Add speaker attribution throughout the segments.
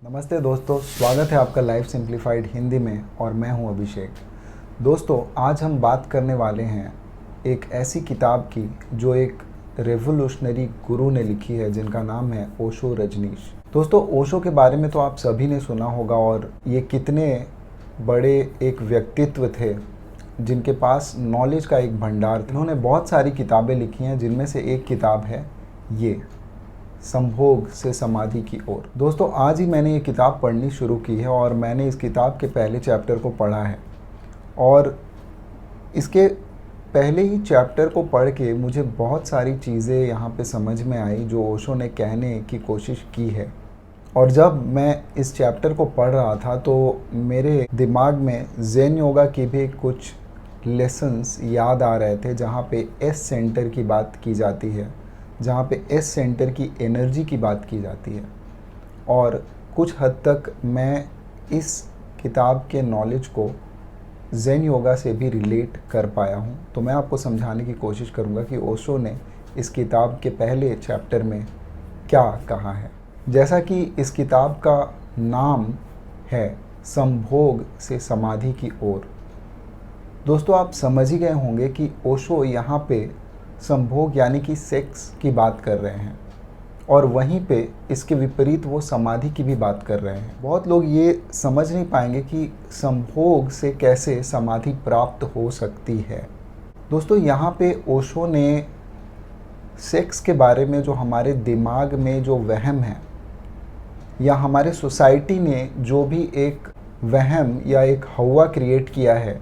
Speaker 1: नमस्ते दोस्तों, स्वागत है आपका लाइफ सिंप्लीफाइड हिंदी में और मैं हूं अभिषेक। दोस्तों, आज हम बात करने वाले हैं एक ऐसी किताब की जो एक रेवोल्यूशनरी गुरु ने लिखी है जिनका नाम है ओशो रजनीश। दोस्तों, ओशो के बारे में तो आप सभी ने सुना होगा और ये कितने बड़े एक व्यक्तित्व थे जिनके पास नॉलेज का एक भंडार था। उन्होंने बहुत सारी किताबें लिखी हैं जिनमें से एक किताब है ये संभोग से समाधि की ओर। दोस्तों, आज ही मैंने ये किताब पढ़नी शुरू की है और मैंने इस किताब के पहले चैप्टर को पढ़ा है और इसके पहले ही चैप्टर को पढ़ के मुझे बहुत सारी चीज़ें यहाँ पे समझ में आई जो ओशो ने कहने की कोशिश की है। और जब मैं इस चैप्टर को पढ़ रहा था तो मेरे दिमाग में ज़ेन योगा की भी कुछ लेसन्स याद आ रहे थे जहाँ पे एस सेंटर की बात की जाती है, जहाँ पे एस सेंटर की एनर्जी की बात की जाती है। और कुछ हद तक मैं इस किताब के नॉलेज को ज़ेन योगा से भी रिलेट कर पाया हूँ। तो मैं आपको समझाने की कोशिश करूँगा कि ओशो ने इस किताब के पहले चैप्टर में क्या कहा है। जैसा कि इस किताब का नाम है संभोग से समाधि की ओर। दोस्तों, आप समझ ही गए होंगे कि ओशो यहाँ पे संभोग यानी कि सेक्स की बात कर रहे हैं और वहीं पे इसके विपरीत वो समाधि की भी बात कर रहे हैं। बहुत लोग ये समझ नहीं पाएंगे कि संभोग से कैसे समाधि प्राप्त हो सकती है। दोस्तों, यहाँ पे ओशो ने सेक्स के बारे में जो हमारे दिमाग में जो वहम है या हमारे सोसाइटी ने जो भी एक वहम या एक हवा क्रिएट किया है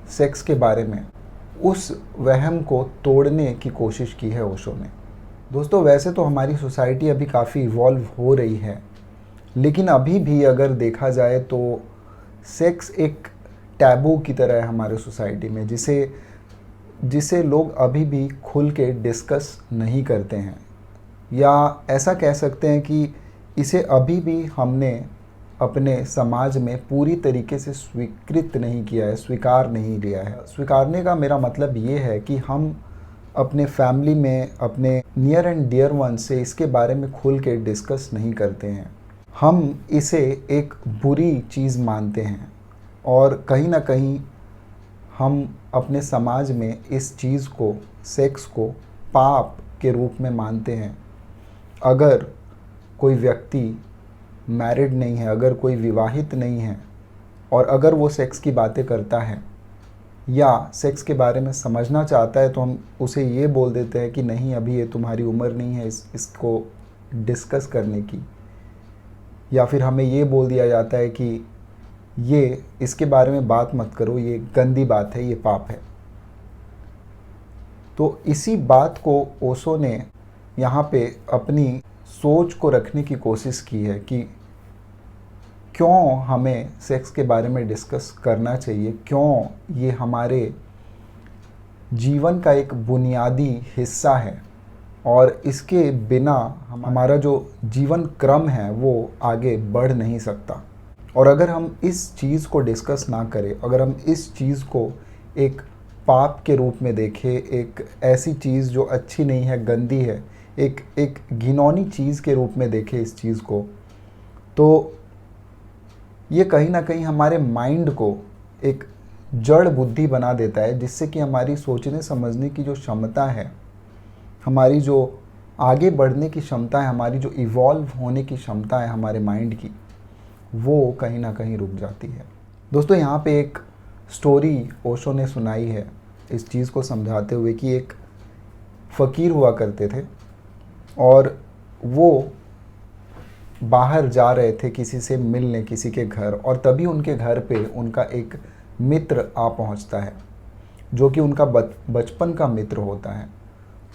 Speaker 1: सेक्स के बारे में, उस वहम को तोड़ने की कोशिश की है ओशो ने। दोस्तों, वैसे तो हमारी सोसाइटी अभी काफ़ी इवॉल्व हो रही है, लेकिन अभी भी अगर देखा जाए तो सेक्स एक टैबू की तरह है हमारे सोसाइटी में, जिसे लोग अभी भी खुल के डिस्कस नहीं करते हैं, या ऐसा कह सकते हैं कि इसे अभी भी हमने अपने समाज में पूरी तरीके से स्वीकृत नहीं किया है, स्वीकार नहीं लिया है। स्वीकारने का मेरा मतलब ये है कि हम अपने फैमिली में, अपने नियर एंड डियर वन से इसके बारे में खुल के डिस्कस नहीं करते हैं। हम इसे एक बुरी चीज़ मानते हैं और कहीं ना कहीं हम अपने समाज में इस चीज़ को, सेक्स को पाप के रूप में मानते हैं। अगर कोई व्यक्ति मैरिड नहीं है, अगर कोई विवाहित नहीं है और अगर वो सेक्स की बातें करता है या सेक्स के बारे में समझना चाहता है तो हम उसे ये बोल देते हैं कि नहीं, अभी ये तुम्हारी उम्र नहीं है इसको डिस्कस करने की, या फिर हमें ये बोल दिया जाता है कि ये इसके बारे में बात मत करो, ये गंदी बात है, ये पाप है। तो इसी बात को ओशो ने यहाँ पे अपनी सोच को रखने की कोशिश की है कि क्यों हमें सेक्स के बारे में डिस्कस करना चाहिए, क्यों ये हमारे जीवन का एक बुनियादी हिस्सा है और इसके बिना हमारा जो जीवन क्रम है वो आगे बढ़ नहीं सकता। और अगर हम इस चीज़ को डिस्कस ना करें, अगर हम इस चीज़ को एक पाप के रूप में देखें, एक ऐसी चीज़ जो अच्छी नहीं है, गंदी है, एक घिनौनी चीज़ के रूप में देखें इस चीज़ को, तो ये कहीं ना कहीं हमारे माइंड को एक जड़ बुद्धि बना देता है, जिससे कि हमारी सोचने समझने की जो क्षमता है, हमारी जो आगे बढ़ने की क्षमता है, हमारी जो इवॉल्व होने की क्षमता है हमारे माइंड की, वो कहीं ना कहीं रुक जाती है। दोस्तों, यहाँ पे एक स्टोरी ओशो ने सुनाई है इस चीज़ को समझाते हुए कि एक फ़कीर हुआ करते थे और वो बाहर जा रहे थे किसी से मिलने, किसी के घर, और तभी उनके घर पे उनका एक मित्र आ पहुंचता है जो कि उनका बचपन का मित्र होता है।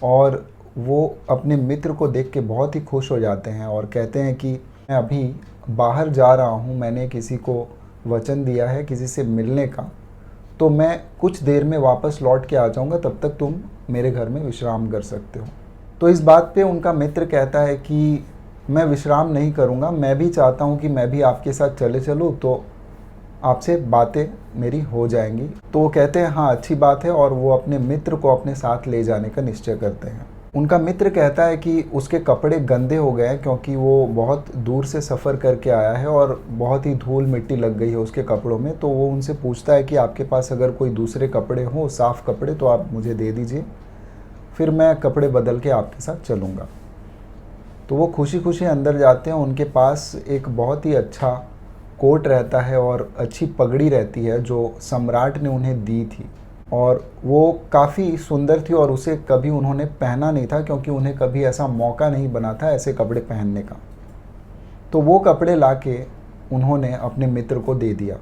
Speaker 1: और वो अपने मित्र को देख के बहुत ही खुश हो जाते हैं और कहते हैं कि मैं अभी बाहर जा रहा हूँ, मैंने किसी को वचन दिया है किसी से मिलने का, तो मैं कुछ देर में वापस लौट के आ जाऊँगा, तब तक तुम मेरे घर में विश्राम कर सकते हो। तो इस बात पे उनका मित्र कहता है कि मैं विश्राम नहीं करूँगा, मैं भी चाहता हूँ कि मैं भी आपके साथ चले चलूँ, तो आपसे बातें मेरी हो जाएंगी। तो वो कहते हैं हाँ, अच्छी बात है, और वो अपने मित्र को अपने साथ ले जाने का निश्चय करते हैं। उनका मित्र कहता है कि उसके कपड़े गंदे हो गए हैं क्योंकि वो बहुत दूर से सफ़र करके आया है और बहुत ही धूल मिट्टी लग गई है उसके कपड़ों में। तो वो उनसे पूछता है कि आपके पास अगर कोई दूसरे कपड़े हों, साफ़ कपड़े, तो आप मुझे दे दीजिए, फिर मैं कपड़े बदल के आपके साथ चलूँगा। तो वो खुशी खुशी अंदर जाते हैं। उनके पास एक बहुत ही अच्छा कोट रहता है और अच्छी पगड़ी रहती है जो सम्राट ने उन्हें दी थी, और वो काफ़ी सुंदर थी और उसे कभी उन्होंने पहना नहीं था क्योंकि उन्हें कभी ऐसा मौका नहीं बना था ऐसे कपड़े पहनने का। तो वो कपड़े लाके उन्होंने अपने मित्र को दे दिया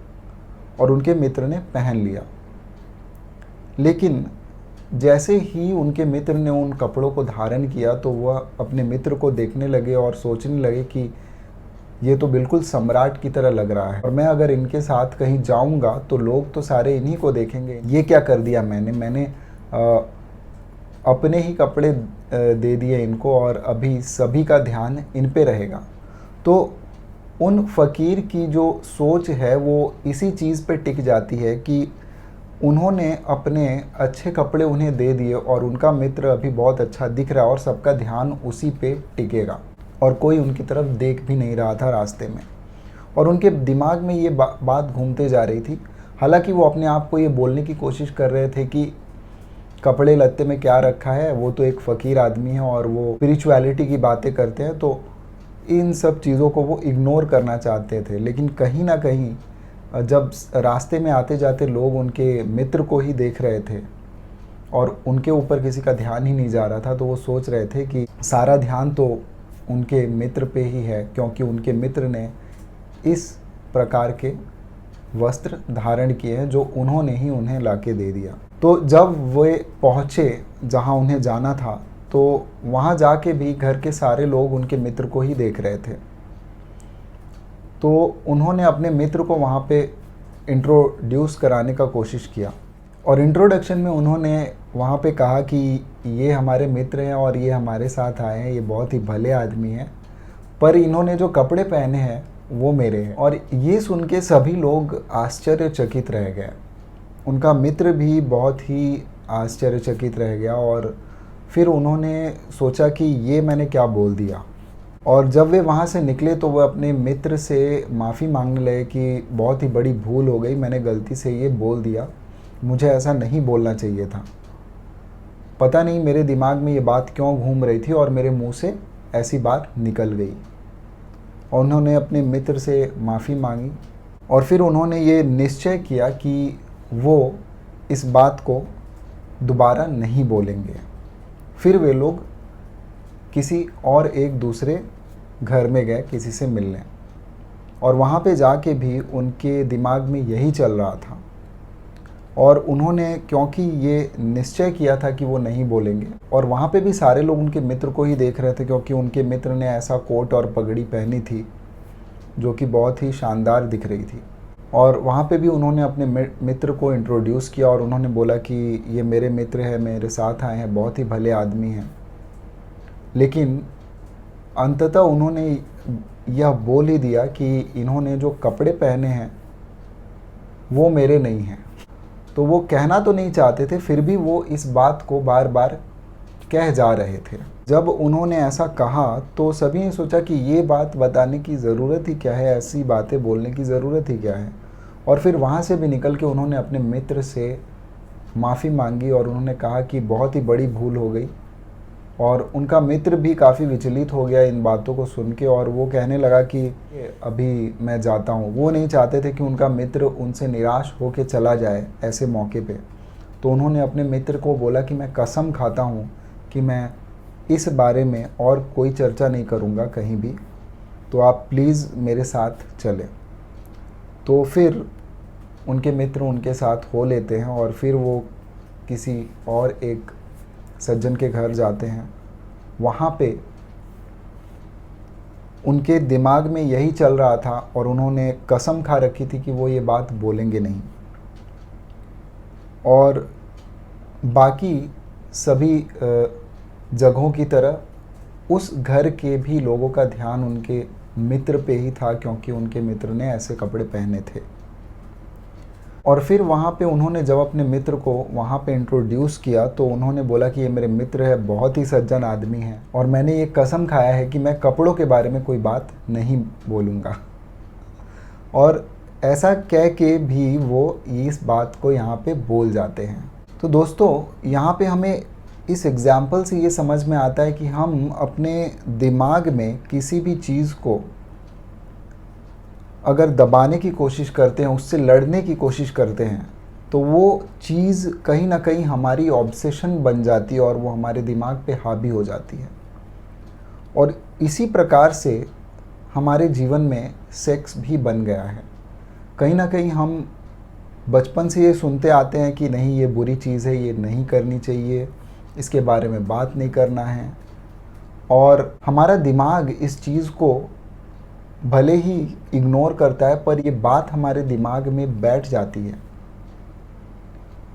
Speaker 1: और उनके मित्र ने पहन लिया। लेकिन जैसे ही उनके मित्र ने उन कपड़ों को धारण किया तो वह अपने मित्र को देखने लगे और सोचने लगे कि ये तो बिल्कुल सम्राट की तरह लग रहा है, और मैं अगर इनके साथ कहीं जाऊंगा तो लोग तो सारे इन्हीं को देखेंगे। ये क्या कर दिया मैंने अपने ही कपड़े दे दिए इनको और अभी सभी का ध्यान इन पे रहेगा। तो उन फ़कीर की जो सोच है वो इसी चीज़ पे टिक जाती है कि उन्होंने अपने अच्छे कपड़े उन्हें दे दिए और उनका मित्र अभी बहुत अच्छा दिख रहा है और सबका ध्यान उसी पे टिकेगा, और कोई उनकी तरफ देख भी नहीं रहा था रास्ते में। और उनके दिमाग में ये बात घूमते जा रही थी। हालांकि वो अपने आप को ये बोलने की कोशिश कर रहे थे कि कपड़े लत्ते में क्या रखा है, वो तो एक फ़कीर आदमी है और वो स्पिरिचुअलिटी की बातें करते हैं, तो इन सब चीज़ों को वो इग्नोर करना चाहते थे। लेकिन कहीं ना कहीं जब रास्ते में आते जाते लोग उनके मित्र को ही देख रहे थे और उनके ऊपर किसी का ध्यान ही नहीं जा रहा था, तो वो सोच रहे थे कि सारा ध्यान तो उनके मित्र पे ही है क्योंकि उनके मित्र ने इस प्रकार के वस्त्र धारण किए हैं जो उन्होंने ही उन्हें लाके दे दिया। तो जब वे पहुँचे जहाँ उन्हें जाना था तो वहाँ जाके भी घर के सारे लोग उनके मित्र को ही देख रहे थे। तो उन्होंने अपने मित्र को वहाँ पे इंट्रोड्यूस कराने का कोशिश किया और इंट्रोडक्शन में उन्होंने वहाँ पे कहा कि ये हमारे मित्र हैं और ये हमारे साथ आए हैं, ये बहुत ही भले आदमी हैं, पर इन्होंने जो कपड़े पहने हैं वो मेरे हैं। और ये सुन के सभी लोग आश्चर्यचकित रह गए। उनका मित्र भी बहुत ही आश्चर्यचकित रह गया और फिर उन्होंने सोचा कि ये मैंने क्या बोल दिया। और जब वे वहाँ से निकले तो वह अपने मित्र से माफ़ी मांगने लगे कि बहुत ही बड़ी भूल हो गई, मैंने गलती से ये बोल दिया, मुझे ऐसा नहीं बोलना चाहिए था। पता नहीं मेरे दिमाग में ये बात क्यों घूम रही थी और मेरे मुंह से ऐसी बात निकल गई। और उन्होंने अपने मित्र से माफ़ी मांगी और फिर उन्होंने ये निश्चय किया कि वो इस बात को दोबारा नहीं बोलेंगे। फिर वे लोग किसी और एक दूसरे घर में गए किसी से मिलने, और वहाँ पे जाके भी उनके दिमाग में यही चल रहा था। और उन्होंने क्योंकि ये निश्चय किया था कि वो नहीं बोलेंगे, और वहाँ पे भी सारे लोग उनके मित्र को ही देख रहे थे क्योंकि उनके मित्र ने ऐसा कोट और पगड़ी पहनी थी जो कि बहुत ही शानदार दिख रही थी। और वहाँ पे भी उन्होंने अपने मित्र को इंट्रोड्यूस किया और उन्होंने बोला कि ये मेरे मित्र हैं, मेरे साथ आए हैं, बहुत ही भले आदमी हैं। लेकिन अंततः उन्होंने यह बोल ही दिया कि इन्होंने जो कपड़े पहने हैं वो मेरे नहीं हैं। तो वो कहना तो नहीं चाहते थे, फिर भी वो इस बात को बार बार कह जा रहे थे। जब उन्होंने ऐसा कहा तो सभी ने सोचा कि ये बात बताने की ज़रूरत ही क्या है, ऐसी बातें बोलने की ज़रूरत ही क्या है। और फिर वहाँ से भी निकल के उन्होंने अपने मित्र से माफ़ी मांगी और उन्होंने कहा कि बहुत ही बड़ी भूल हो गई। और उनका मित्र भी काफ़ी विचलित हो गया इन बातों को सुन के, और वो कहने लगा कि अभी मैं जाता हूँ। वो नहीं चाहते थे कि उनका मित्र उनसे निराश होकर चला जाए ऐसे मौके पे। तो उन्होंने अपने मित्र को बोला कि मैं कसम खाता हूँ कि मैं इस बारे में और कोई चर्चा नहीं करूँगा कहीं भी, तो आप प्लीज़ मेरे साथ चलें। तो फिर उनके मित्र उनके साथ हो लेते हैं और फिर वो किसी और एक सज्जन के घर जाते हैं। वहाँ पे उनके दिमाग में यही चल रहा था और उन्होंने कसम खा रखी थी कि वो ये बात बोलेंगे नहीं। और बाकी सभी जगहों की तरह उस घर के भी लोगों का ध्यान उनके मित्र पे ही था क्योंकि उनके मित्र ने ऐसे कपड़े पहने थे। और फिर वहाँ पे उन्होंने जब अपने मित्र को वहाँ पे इंट्रोड्यूस किया तो उन्होंने बोला कि ये मेरे मित्र है, बहुत ही सज्जन आदमी है और मैंने ये कसम खाया है कि मैं कपड़ों के बारे में कोई बात नहीं बोलूँगा। और ऐसा कह के भी वो इस बात को यहाँ पे बोल जाते हैं। तो दोस्तों यहाँ पे हमें इस एग्ज़ाम्पल से ये समझ में आता है कि हम अपने दिमाग में किसी भी चीज़ को अगर दबाने की कोशिश करते हैं, उससे लड़ने की कोशिश करते हैं, तो वो चीज़ कहीं ना कहीं हमारी ऑब्सेशन बन जाती है और वो हमारे दिमाग पे हावी हो जाती है। और इसी प्रकार से हमारे जीवन में सेक्स भी बन गया है। कहीं ना कहीं हम बचपन से ये सुनते आते हैं कि नहीं, ये बुरी चीज़ है, ये नहीं करनी चाहिए, इसके बारे में बात नहीं करना है। और हमारा दिमाग इस चीज़ को भले ही इग्नोर करता है, पर ये बात हमारे दिमाग में बैठ जाती है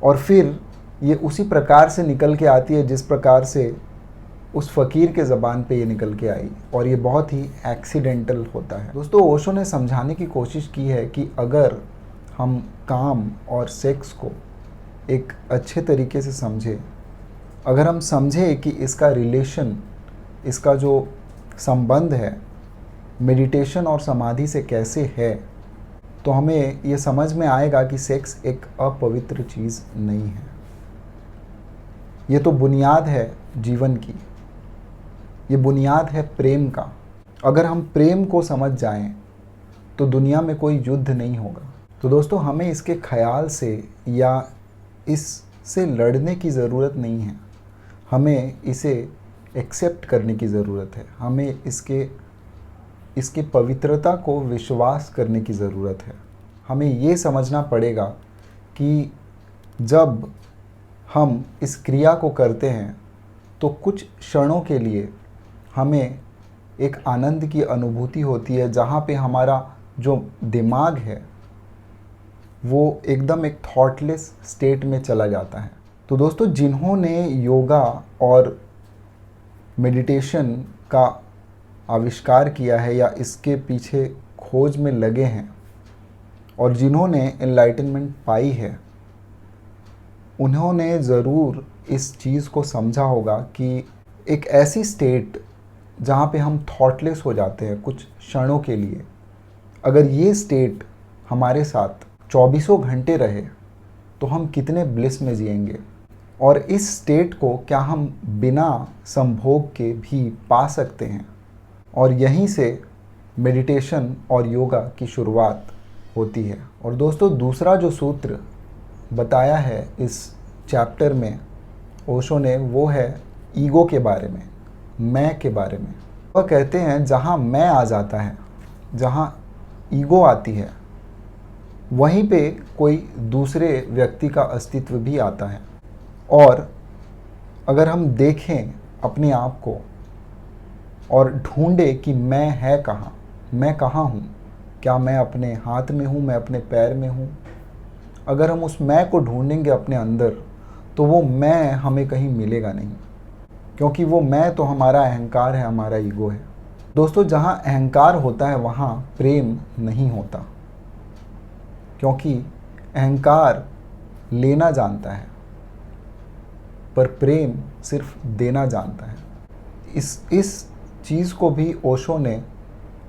Speaker 1: और फिर ये उसी प्रकार से निकल के आती है जिस प्रकार से उस फ़कीर के ज़बान पे ये निकल के आई, और ये बहुत ही एक्सीडेंटल होता है। दोस्तों, ओशो ने समझाने की कोशिश की है कि अगर हम काम और सेक्स को एक अच्छे तरीके से समझें, अगर हम समझें कि इसका रिलेशन, इसका जो संबंध है मेडिटेशन और समाधि से कैसे है, तो हमें ये समझ में आएगा कि सेक्स एक अपवित्र चीज़ नहीं है। ये तो बुनियाद है जीवन की, ये बुनियाद है प्रेम का। अगर हम प्रेम को समझ जाएं तो दुनिया में कोई युद्ध नहीं होगा। तो दोस्तों, हमें इसके ख्याल से या इससे लड़ने की ज़रूरत नहीं है, हमें इसे एक्सेप्ट करने की ज़रूरत है। हमें इसके पवित्रता को विश्वास करने की ज़रूरत है। हमें ये समझना पड़ेगा कि जब हम इस क्रिया को करते हैं तो कुछ क्षणों के लिए हमें एक आनंद की अनुभूति होती है, जहाँ पे हमारा जो दिमाग है वो एकदम एक थॉटलेस स्टेट में चला जाता है। तो दोस्तों, जिन्होंने योगा और मेडिटेशन का आविष्कार किया है या इसके पीछे खोज में लगे हैं और जिन्होंने एनलाइटनमेंट पाई है, उन्होंने ज़रूर इस चीज़ को समझा होगा कि एक ऐसी स्टेट जहाँ पे हम थॉटलेस हो जाते हैं कुछ क्षणों के लिए, अगर ये स्टेट हमारे साथ 24 घंटे रहे तो हम कितने ब्लिस में जिएंगे। और इस स्टेट को क्या हम बिना संभोग के भी पा सकते हैं, और यहीं से मेडिटेशन और योगा की शुरुआत होती है। और दोस्तों, दूसरा जो सूत्र बताया है इस चैप्टर में ओशो ने, वो है ईगो के बारे में, मैं के बारे में। वह कहते हैं जहाँ मैं आ जाता है, जहाँ ईगो आती है, वहीं पे कोई दूसरे व्यक्ति का अस्तित्व भी आता है। और अगर हम देखें अपने आप को और ढूंढे कि मैं है कहाँ, मैं कहाँ हूँ, क्या मैं अपने हाथ में हूँ, मैं अपने पैर में हूँ, अगर हम उस मैं को ढूंढेंगे अपने अंदर तो वो मैं हमें कहीं मिलेगा नहीं, क्योंकि वो मैं तो हमारा अहंकार है, हमारा ईगो है। दोस्तों, जहाँ अहंकार होता है वहाँ प्रेम नहीं होता, क्योंकि अहंकार लेना जानता है पर प्रेम सिर्फ देना जानता है। इस चीज़ को भी ओशो ने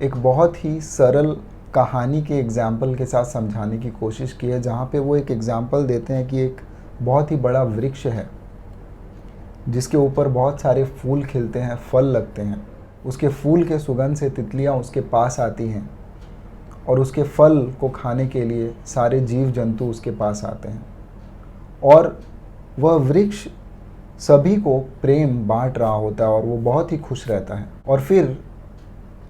Speaker 1: एक बहुत ही सरल कहानी के एग्जाम्पल के साथ समझाने की कोशिश की है, जहाँ पे वो एक एग्जाम्पल देते हैं कि एक बहुत ही बड़ा वृक्ष है जिसके ऊपर बहुत सारे फूल खिलते हैं, फल लगते हैं। उसके फूल के सुगंध से तितलियाँ उसके पास आती हैं और उसके फल को खाने के लिए सारे जीव जंतु उसके पास आते हैं, और वह वृक्ष सभी को प्रेम बांट रहा होता है और वो बहुत ही खुश रहता है। और फिर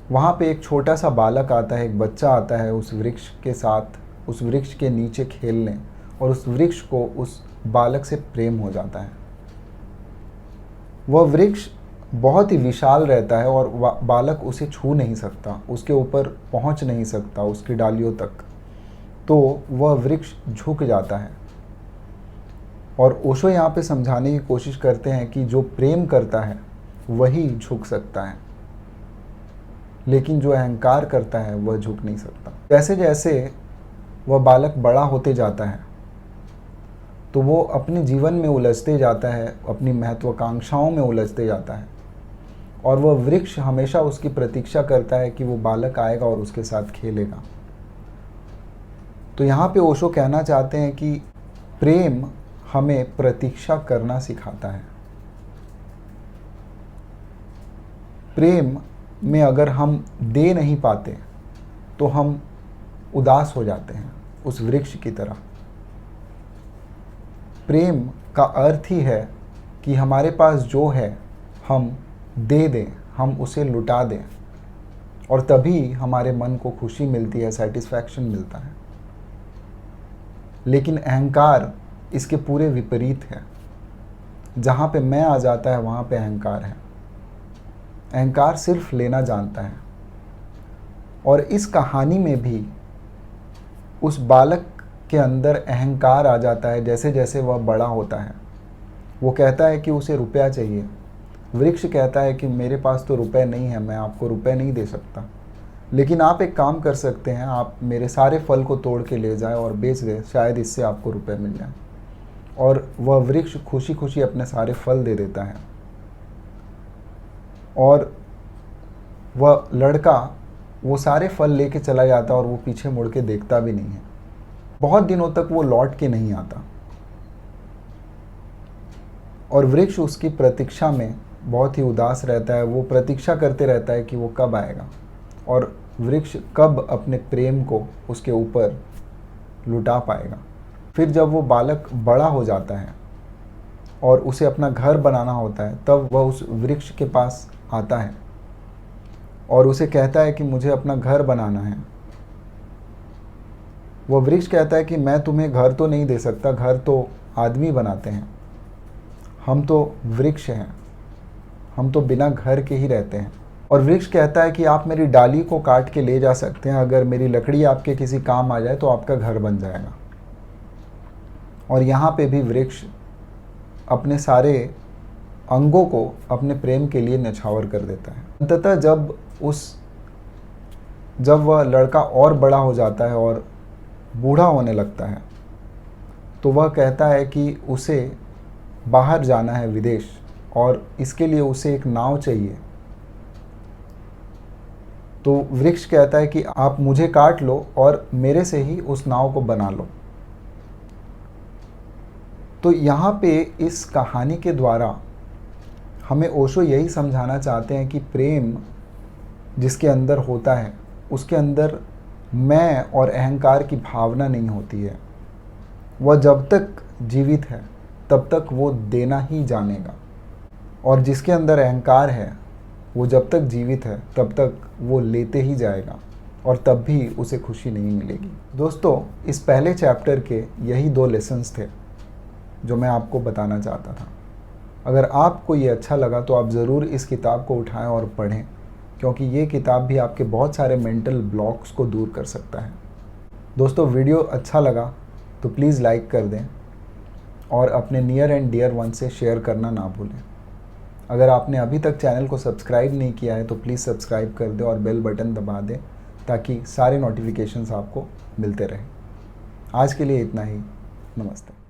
Speaker 1: वहाँ पे एक छोटा सा बालक आता है, एक बच्चा आता है उस वृक्ष के साथ, उस वृक्ष के नीचे खेलने, और उस वृक्ष को उस बालक से प्रेम हो जाता है। वह वृक्ष बहुत ही विशाल रहता है और बालक उसे छू नहीं सकता, उसके ऊपर पहुँच नहीं सकता, उसकी डालियों तक, तो वह वृक्ष झुक जाता है। और ओशो यहाँ पे समझाने की कोशिश करते हैं कि जो प्रेम करता है वही झुक सकता है, लेकिन जो अहंकार करता है वह झुक नहीं सकता। जैसे जैसे वह बालक बड़ा होते जाता है तो वो अपने जीवन में उलझते जाता है, अपनी महत्वाकांक्षाओं में उलझते जाता है, और वह वृक्ष हमेशा उसकी प्रतीक्षा करता है कि वो बालक आएगा और उसके साथ खेलेगा। तो यहाँ पे ओशो कहना चाहते हैं कि प्रेम हमें प्रतीक्षा करना सिखाता है। प्रेम में अगर हम दे नहीं पाते तो हम उदास हो जाते हैं उस वृक्ष की तरह। प्रेम का अर्थ ही है कि हमारे पास जो है हम दे दें, हम उसे लुटा दें, और तभी हमारे मन को खुशी मिलती है, सेटिस्फैक्शन मिलता है। लेकिन अहंकार इसके पूरे विपरीत है। जहाँ पे मैं आ जाता है वहाँ पे अहंकार है। अहंकार सिर्फ लेना जानता है। और इस कहानी में भी उस बालक के अंदर अहंकार आ जाता है जैसे जैसे वह बड़ा होता है। वो कहता है कि उसे रुपया चाहिए। वृक्ष कहता है कि मेरे पास तो रुपए नहीं है, मैं आपको रुपए नहीं दे सकता, लेकिन आप एक काम कर सकते हैं, आप मेरे सारे फल को तोड़ के ले जाए और बेच दें, शायद इससे आपको रुपए मिल जाए। और वह वृक्ष खुशी खुशी अपने सारे फल दे देता है। और वह लड़का वो सारे फल लेके चला जाता है और वो पीछे मुड़ के देखता भी नहीं है। बहुत दिनों तक वो लौट के नहीं आता, और वृक्ष उसकी प्रतीक्षा में बहुत ही उदास रहता है। वो प्रतीक्षा करते रहता है कि वो कब आएगा और वृक्ष कब अपने प्रेम को उसके ऊपर लुटा पाएगा। फिर जब वो बालक बड़ा हो जाता है और उसे अपना घर बनाना होता है, तब वह उस वृक्ष के पास आता है और उसे कहता है कि मुझे अपना घर बनाना है। वह वृक्ष कहता है कि मैं तुम्हें घर तो नहीं दे सकता, घर तो आदमी बनाते हैं, हम तो वृक्ष हैं, हम तो बिना घर के ही रहते हैं। और वृक्ष कहता है कि आप मेरी डाली को काट के ले जा सकते हैं, अगर मेरी लकड़ी आपके किसी काम आ जाए तो आपका घर बन जाएगा। और यहाँ पे भी वृक्ष अपने सारे अंगों को अपने प्रेम के लिए न्यौछावर कर देता है। अंततः जब वह लड़का और बड़ा हो जाता है और बूढ़ा होने लगता है, तो वह कहता है कि उसे बाहर जाना है, विदेश, और इसके लिए उसे एक नाव चाहिए। तो वृक्ष कहता है कि आप मुझे काट लो और मेरे से ही उस नाव को बना लो। तो यहाँ पे इस कहानी के द्वारा हमें ओशो यही समझाना चाहते हैं कि प्रेम जिसके अंदर होता है उसके अंदर मैं और अहंकार की भावना नहीं होती है। वह जब तक जीवित है तब तक वो देना ही जानेगा, और जिसके अंदर अहंकार है वो जब तक जीवित है तब तक वो लेते ही जाएगा, और तब भी उसे खुशी नहीं मिलेगी। दोस्तों, इस पहले चैप्टर के यही 2 लेसन्स थे जो मैं आपको बताना चाहता था। अगर आपको ये अच्छा लगा तो आप ज़रूर इस किताब को उठाएं और पढ़ें, क्योंकि ये किताब भी आपके बहुत सारे मेंटल ब्लॉक्स को दूर कर सकता है। दोस्तों, वीडियो अच्छा लगा तो प्लीज़ लाइक कर दें और अपने नियर एंड डियर वन से शेयर करना ना भूलें। अगर आपने अभी तक चैनल को सब्सक्राइब नहीं किया है तो प्लीज़ सब्सक्राइब कर दें और बेल बटन दबा दें, ताकि सारे नोटिफिकेशंस आपको मिलते रहें। आज के लिए इतना ही। नमस्ते।